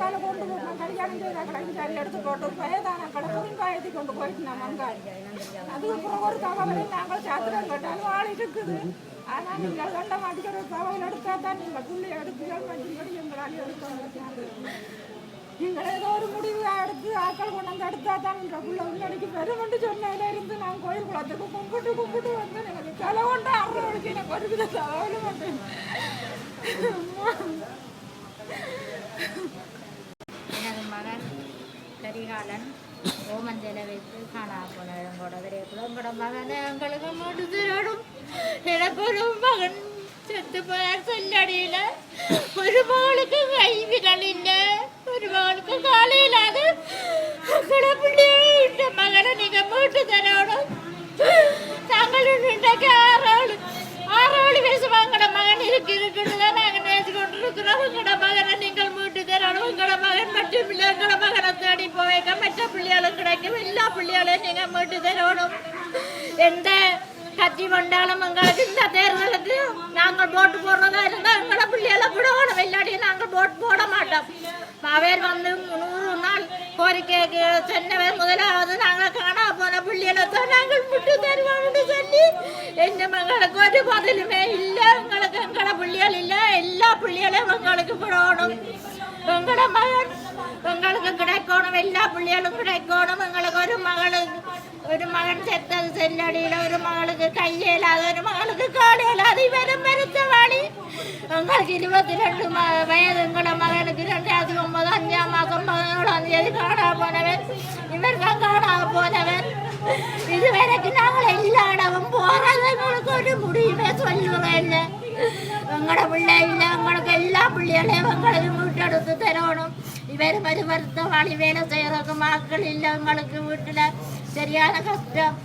அங்கால கொண்டு போய் கல்யாணம் செய்த கலைஞாரி எடுத்து போட்டு வயதான கடவுளின் காயத்தை கொண்டு போயிட்டு நான் அங்காள் அதுக்கப்புறம் ஒரு தகவலை நாங்கள் சாத்திரம் கேட்டாலும் ஆள் இருக்குது. ஆனால் நீங்கள் கண்ட மாட்டேங்கிற தகவல் எடுத்தால் தான் நீங்கள் புள்ளி எடுத்துகள் மற்றபடி எங்களால் எடுக்க முடியாது. நீங்கள் ஏதோ ஒரு முடிவு எடுத்து ஆக்கள் கொண்டாந்து எடுத்தா தான் என்ற புள்ள முன்னாடிக்கு பெருமண்டு சொன்னதில் இருந்து நான் கோயில் குளத்துக்கு கும்பிட்டு வந்து எனக்கு தலை கொண்டு ஆடுறவளுக்கு எனக்கு ஒரு வித தகவலும் மாட்டேன். எனது மகன் கரிகாலன் ஓமஞ்சல வைத்து காணா போனோட உங்களோட மகனை எங்களுக்கு மட்டும் தரணும். எனக்கு ஒரு மகன் செத்து போயார் சொல்லடியில, ஒரு மகளுக்கு கை விரல் இல்லை, ஒரு மகளுக்கு காலை இல்லாத இந்த மகனை நீங்க மீட்டு தரணும். தாங்கள் இன்றைக்கு 6 வயசு எங்களோட மகன் இருக்குதான் நாங்கள் நேசி கொண்டு இருக்கிறோம். எங்களோட மகனை நீங்கள் மீட்டு தரணும். எங்களோட மகன் மட்டும் இல்லை, எங்களோட மகனை தேடி போவேக்க மற்ற பிள்ளைகளும் கிடைக்கும். எல்லா பிள்ளைகளையும் நீங்க மீட்டு தரணும். எந்த கட்சி கொண்டாலும் எங்களுக்கு இந்த தேர்தலுக்கு நாங்கள் போட்டு போடுறதா இருந்தால் எங்களோட பிள்ளைகளை விடணும். இல்லாட்டி நாங்கள் போட்டு போட மாட்டோம். அவர் வந்து 100 நாள் கோரிக்கைக்கு சென்னவர் முதலாவது நாங்கள் காணா போன பிள்ளைகளை தான் நாங்கள் விட்டு தருவோம்னு சொல்லி எந்த மங்களுக்கு ஒரு பதிலுமே இல்லை. எங்களுக்கு எங்களோட பிள்ளைகள் இல்லை, எல்லா பிள்ளைகளையும் எங்களுக்கு விடணும். எங்களோட மகன் எங்களுக்கு கிடைக்கணும், எல்லா பிள்ளைகளும் கிடைக்கணும். எங்களுக்கு ஒரு மகன் செத்தது செல்லடியில், ஒரு மகளுக்கு கையிலாத, ஒரு மகளுக்கு காலையிலாத, இவரும் மருத்துவாளி. எங்களுக்கு 22 வயது. எங்களோட மகனுக்கு 2009 5ஆம் மாதம் 17ஆம் தேதி காணா போனவர். இவர் தான் காணா போனவர். இதுவரைக்கும் நாங்கள் எல்லா இடமும் போறது எங்களுக்கு ஒரு முடியுமே சொல்லுவேன் இல்லை. எங்களோட பிள்ளை இல்லை, எங்களுக்கு எல்லா பிள்ளைகளையும் எங்களுக்கு மீட்டெடுத்து தரணும். இவர் மருத்துவாளி வேலை செய்யறதுக்கு மக்கள் இல்லை. எங்களுக்கு வீட்டில் சரியான கஷ்டம்.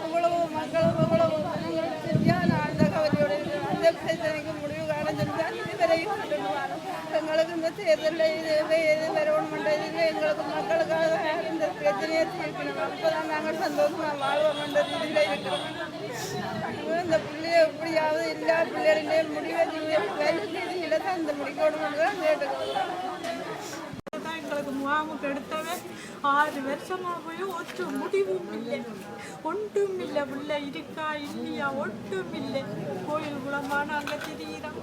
அவ்வளவு மக்களும் அவ்வளவு சரியான ஆழ்ந்த கவலையோட அந்த பிரச்சனைக்கு முடிவு காண இதுவரையும் எங்களுக்கு இந்த தேர்தலில் எது வரணுமென்றதில் எங்களுக்கு மக்களுக்காக இந்த பிரச்சனையை தீர்க்கணும். அப்போதான் நாங்கள் சந்தோஷமாக வாழ்வோம்ன்றது இதில் இருக்கிறோம். இந்த பிள்ளைய எப்படியாவது எல்லா பிள்ளைகளிலே முடிவை வேலை செய்தியில் தான் இந்த முடிக்கணும்னு தான் கேட்டுக்கிறோம். எங்களுக்கு முகாமுக்கு எடுத்தவன் 6 வருஷமா போய் ஒற்று முடிவும் இல்லை, ஒன்றும் இல்லை. பிள்ளை இருக்கா இல்லையா ஒன்றும் இல்லை. கோயில் குளமான அங்கே தெரியுறோம்.